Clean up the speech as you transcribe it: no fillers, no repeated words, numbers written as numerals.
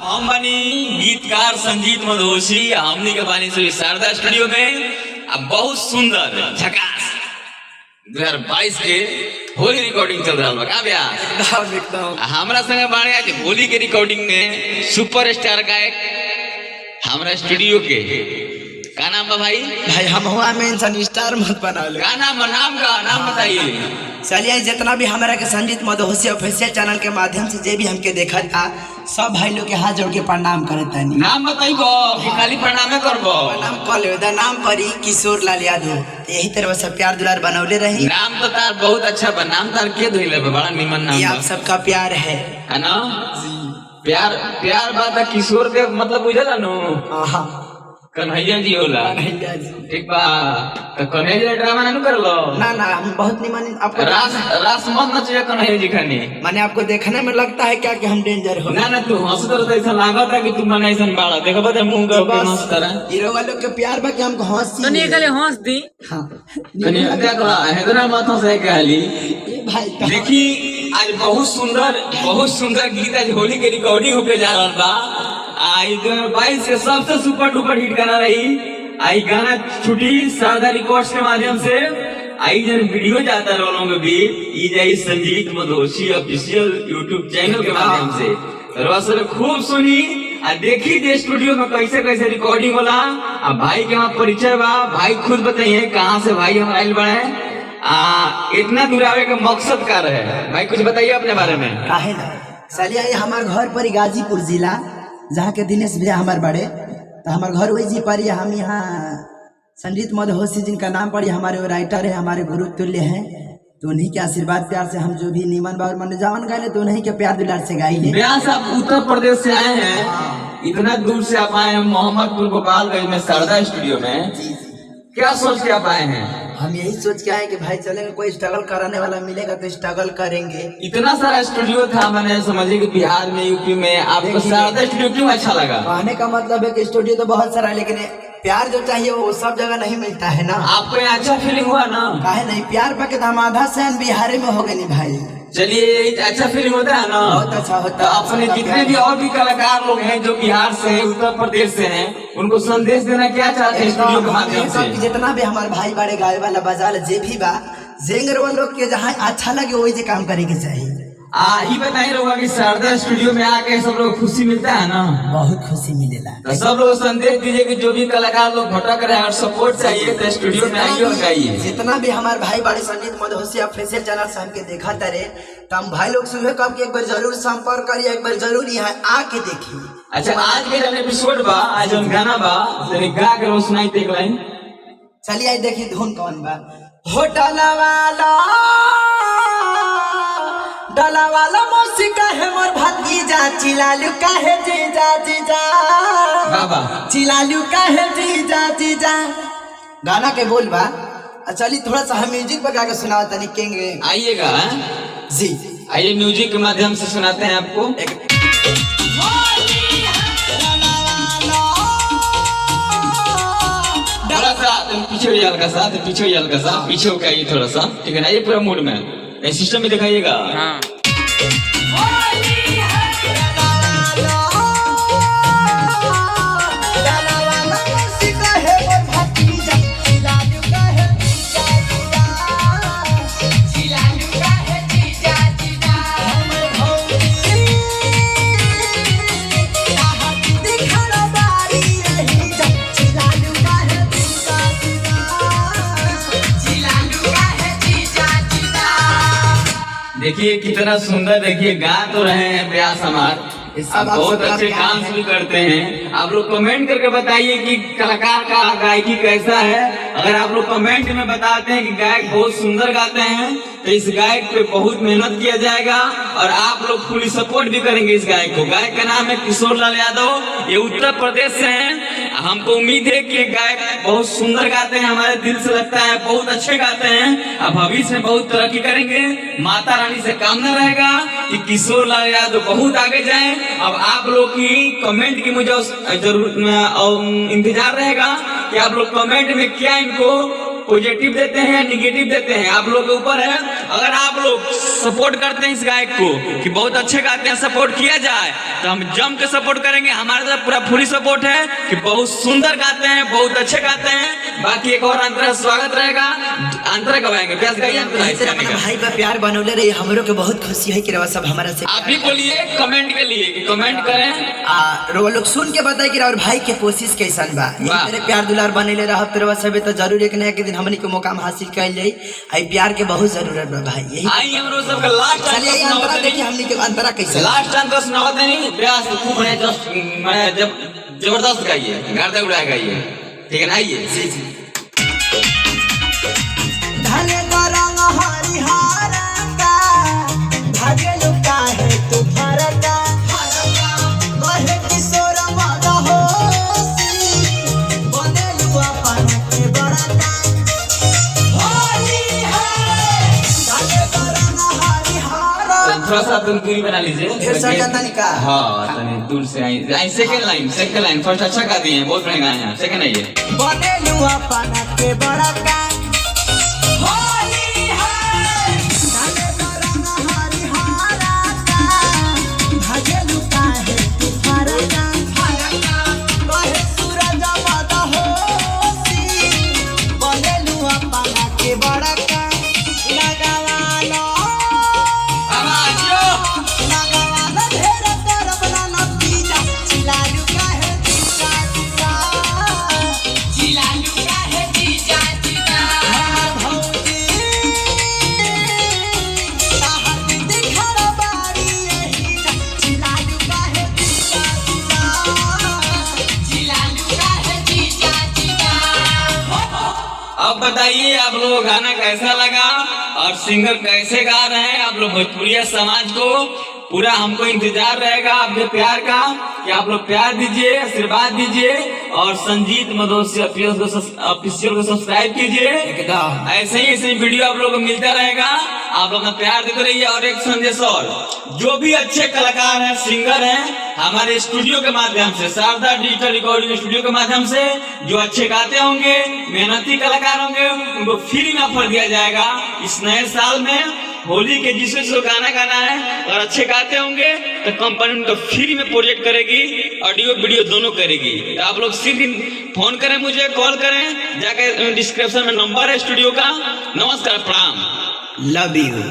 हम बनी गीतकार संजीत मधोसी, हमनी के बानी से शारदा स्टूडियो में अब बहुत सुंदर झकास 2022 के होली रिकॉर्डिंग चल रहा है का ब्याह। हमारा संग बाड़े आज होली के रिकॉर्डिंग में सुपर स्टार गायक हमारा स्टूडियो के का नाम है भाई? भाई हम हुआ मेंशन स्टार मत बनाओ। का नाम बताइए। चलिए जितना भी हमारा के संजीत मधोसी ऑफिशियल चैनल के माध्यम से जे भी हमके देखा था सब भाई लोग के हाथ जोड़ के प्रणाम करता है। नाम बताइबो कि खाली प्रणाम करबो? प्रणाम कर ले। नाम परी किशोर लाल यादव। यही तरह से प्यार दुलार बनौले रही। नाम तो तार बहुत अच्छा बा। नाम तार के धइले बा? बड़ा निमन नाम ये बा। आप सबका प्यार है ना? प्यार बात किशोर के मतलब बुझला नु? हां कन्हैया जी होला। ठीक बा। तो कन्हैया जी ड्रामा ना कर लो। ना हम बहुत निमन आपको रास मत नचिया कन्हैया जी खानी। माने आपको देखने में लगता है क्या कि हम डेंजर हो? ना तू हंस तो ऐसा लागत है कि तू मन ऐसा बाड़ा देखो बता मुंह का हंस तरह हीरो वालों के प्यार बा कि हमको हंसी तो नहीं गले हंस दी। हां कन्हैया क्या कहा हैदरा माथा से कहली। ये भाई देखी आज बहुत सुंदर गीत आज होली के रिकॉर्डिंग होके जा रहा था। आज 2022 के सबसे सुपर डुपर हिट गाना रही। आई गाना छुटी शारदा रिकॉर्ड्स के माध्यम से। आई जन वीडियो जाता रोलों में भी ई जाई संजीत मधोसी ऑफिशियल यूट्यूब चैनल के माध्यम से रसल खूब सुनी आ देखी दे स्टूडियो में कैसे रिकॉर्डिंग होला। आ भाई के वहाँ परिचय बा। भाई खुद बताइए कहाँ से भाई हम आइल बड़े इतना दूर आवे का मकसद का रहे भाई? कुछ बताइए अपने बारे में। काहे ना चलिए हमारे घर पर गाजीपुर जिला जहाँ के दिनेश भैया हमारे बड़े तो हमारे घर वही जी पर हम यहाँ संजीत मधोसी जिनका नाम पर हमारे वो राइटर है, हमारे गुरु तुल्य हैं। तो उन्हीं के आशीर्वाद प्यार से हम जो भी नीमन बाबू मन जावन गाए तो उन्हीं के प्यार दुलार से गाई है। व्यास आप उत्तर प्रदेश से आए हैं, इतना दूर से आप आए हैं मोहम्मदपुर गोपालगंज में शारदा स्टूडियो में। क्या सोच के आप आए हैं? हम यही सोच के आए कि भाई चलेंगे कोई स्ट्रगल कराने वाला मिलेगा तो स्ट्रगल करेंगे। इतना सारा स्टूडियो था, मैंने समझे कि बिहार में यूपी में आपको शारदा स्टूडियो क्यों अच्छा लगा? कहने का मतलब है कि स्टूडियो तो बहुत सारा है लेकिन प्यार जो चाहिए वो सब जगह नहीं मिलता है ना। आपको यहाँ अच्छा फीलिंग हुआ ना? काहे नहीं, प्यार पाके तो हम आधा सहन बिहार में हो गए नहीं भाई। चलिए अच्छा फीलिंग होता है ना? बहुत अच्छा होता तो है। अपने जितने भी और भी कलाकार लोग हैं जो बिहार से उत्तर प्रदेश से हैं उनको संदेश देना क्या चाहते हैं स्टूडियो के माध्यम से? जितना भी हमारे भाई बड़े गाय वाला बाजार जे भी बा जेंगर वालों लोग के जहाँ अच्छा लगे वही काम करे के चाहिए। ये बताइए रहोगा कि शारदा स्टूडियो में आके सब लोग खुशी मिलता है ना? बहुत खुशी मिलेला। तो सब लोग संदेश दीजिए कि जो भी कलाकार लोग भटक रहे हैं और सपोर्ट चाहिए तो स्टूडियो में आइए और गाइए। जितना भी हमारे भाई बड़े संजीत मधोसी ऑफिशियल चैनल से हमके देखा तरे तो हम भाई लोग सुबह कब एक बार जरूर संपर्क करिए, एक बार जरूर यहाँ आके देखिए। अच्छा आज के जन एपिसोड बा, आज हम गाना बा तेरे गा के रोशनाई देख लाइन। चलिए आज देखिए धुन कौन बा। होटल वाला डाला वाला मौसी का है मोर भतीजा चिलालू का है जीजा बाबा चिलालू का है जीजा। गाना के बोल बा। चलिए थोड़ा सा हम म्यूजिक पर गा के सुनाओ तनी केंगे। आइएगा जी आइए म्यूजिक के माध्यम से सुनाते हैं आपको। थोड़ा सा पीछे हल्का सा पीछे हो आइए थोड़ा सा, ठीक है ना? ये पूरा मूड में सिस्टम में दिखाइएगा। हाँ। देखिए कितना सुंदर, देखिए गा तो रहे हैं प्रयास हमारे, बहुत अच्छे डांस भी करते हैं। आप लोग कमेंट करके बताइए कि कलाकार का गायकी कैसा है। अगर आप लोग कमेंट में बताते हैं कि गायक बहुत सुंदर गाते हैं तो इस गायक पे बहुत मेहनत किया जाएगा और आप लोग पूरी सपोर्ट भी करेंगे इस गायक को। गायक का नाम है किशोर लाल यादव, ये उत्तर प्रदेश से हैं। हमको उम्मीद है कि गायक बहुत सुंदर गाते हैं, हमारे दिल से लगता है बहुत अच्छे गाते हैं। अब भविष्य में बहुत तरक्की करेंगे। माता रानी से कामना रहेगा कि किशोर लाल यादव बहुत आगे जाएं। अब आप लोग की कमेंट की मुझे जरूर इंतजार रहेगा कि आप लोग कमेंट में क्या इनको पॉजिटिव देते हैं, निगेटिव देते हैं, आप लोग के ऊपर है। अगर आप लोग सपोर्ट करते हैं इस गायक को कि बहुत अच्छे गाते हैं, सपोर्ट किया जाए, तो हम जम के सपोर्ट करेंगे। हमारे तरफ पूरा फुली सपोर्ट है कि बहुत सुंदर गाते हैं, बहुत अच्छे गाते हैं। बाकी एक और अंतरा स्वागत रहेगा, अंतरा गवाएंगे, प्यास गाइए अंतरा। अपना भाई पर प्यार बनौले रही, हमरो के बहुत खुशी है कि रवा सब हमारा से आप भी बोलिए कमेंट के लिए कि कमेंट करें, रवा लोग सुन के बताए कि और भाई के कोशिश कैसन बा। वाह। तेरे प्यार दुलार बनेले रहब तो रवा सब तो जरूर एक न एक दिन हमनी के मुकाम हासिल कैल जाई। आई प्यार के बहुत जरूरत बा भाई, यही आई हमरो सबका लास्ट चलिए ये अंतरा देखिए हमनी के अंतरा कैसे लास्ट अंतर सुनाओ नहीं, प्यास खूब है, जस्ट मैं जब जबरदस्त गाइए, गर्दे उड़ाए गाइए, ठीक है ना? आइए जी जी। धने रंग हरिहर का भागे लुका है तू फरका कहे किशोर मद होसी बने लुआ पान के बड़का होली है। धने रंग हरिहर थोड़ा सा तुम दूरी बना लीजिए, ढेर सारा तनिका। हाँ तनी दूर से आई। सेकंड लाइन फर्स्ट अच्छा गा दिए हैं, बहुत बढ़िया गाए हैं, सेकंड आइए। बने लुआ पान के बड़का होली है। धने रंग हरिहर का भागे लुका है तू फरका कहे सूरज मद होसी बने लुआ पान के बड़का लगावालो लगावालो ढेर तरफ ना नतीजा चिलालू काहे जीजा जीजा चिलालू काहे जीजा जीजा भौजी ताहर दिखड़ बारी यही जा चिलालू काहे जीजा जीजा चिलालू काहे जीजा जीजा। अब बताइए आप लोगों को गाना कैसा लगा और सिंगर कैसे गा रहे हैं। आप लोग भोजपुरिया समाज को पूरा हमको इंतजार रहेगा आपके प्यार का कि आप लोग प्यार दीजिए, आशीर्वाद दीजिए और संजीत मधोसी ऑफिशियल को सब्सक्राइब कीजिए। एकदम ऐसे ही वीडियो आप लोगों को मिलता रहेगा, आप लोग अपना प्यार देते रहिए। और एक संदेश और, जो भी अच्छे कलाकार हैं, सिंगर हैं, हमारे स्टूडियो के माध्यम से, शारदा डिजिटल रिकॉर्डिंग स्टूडियो के माध्यम से जो अच्छे गाते होंगे, मेहनती कलाकार होंगे, उनको फ्री में ऑफर दिया जाएगा इस नए साल में। होली के जिसको गाना गाना है और अच्छे गाते होंगे तो कंपनी उनको फ्री में प्रोजेक्ट करेगी, ऑडियो वीडियो दोनों करेगी। तो आप लोग सिर्फ फोन करें, मुझे कॉल करें, जाके डिस्क्रिप्शन में नंबर है स्टूडियो का। नमस्कार, प्रणाम, लव यू।